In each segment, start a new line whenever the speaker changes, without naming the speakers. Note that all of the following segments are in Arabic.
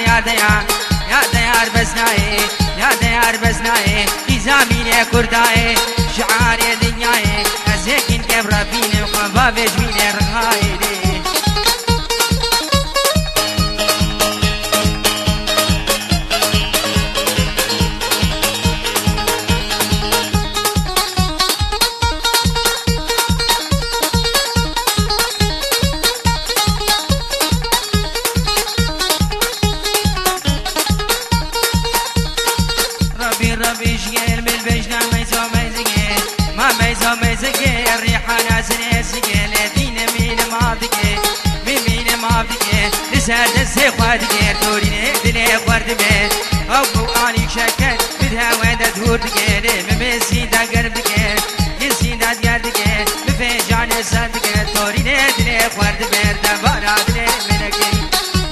يا ديار يا ديار بسناي يا ديار بسناي في زميني كرداي شعار دنياي ازيكن كبر فيني وقبا بجميني رغاي ربي شغل بالبجنة ميزو ميزقي ما ميزو ميزقي الريحة ناس نسقي لدين مين ما بقي مين ما بقي لساد السيخوادقي توريني دلي خورد بيت أبو آني شكل بدها ويدا تهور دقي ممسي دا قربقي يسي دا دقردقي بفيجان السادقي توريني دلي خورد بيت دبارا دلي منقي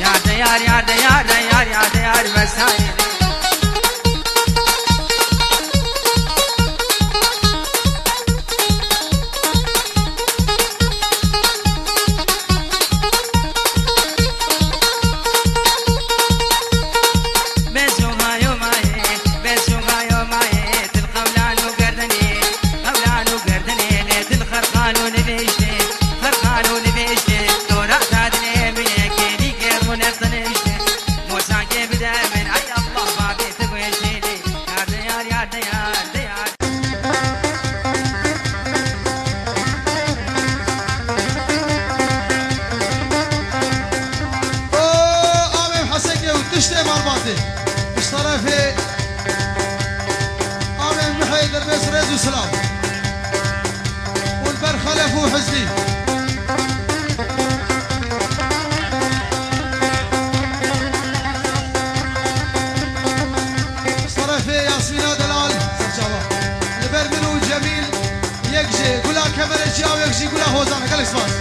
يا ديار يا ديار ديار يا ديار بسايد
طرفي آمين محيدر بس ريز وسلام والبرخلف وحزني طرفي ياسمين دلال البرمن وجميل يكجي قولا كاميرا جاو يكجي قولا هوزان قال اسماس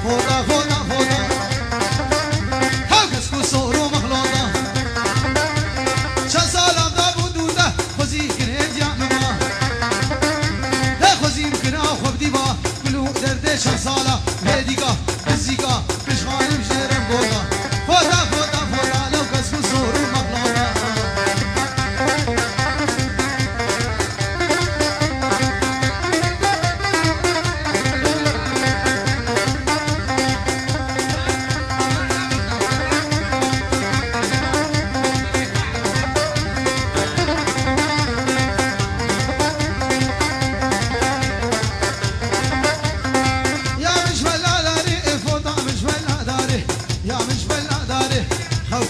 فوضى فوضى فوضى هاكس كسورو مخلوطة شخصالة هديكا بزيكا بشغالي بشيرم بوضا فوضا فوضا فوضا لو كسكو صور مقلوطة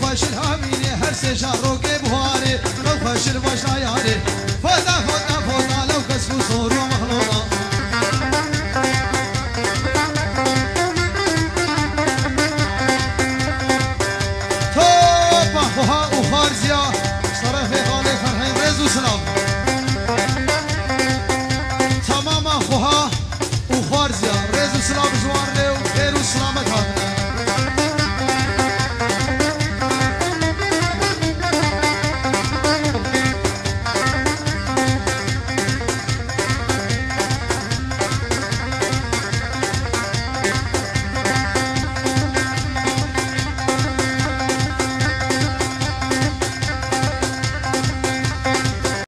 خوش الهاميني هر سجارو که بواره خوش الوجه یاره فدا فدا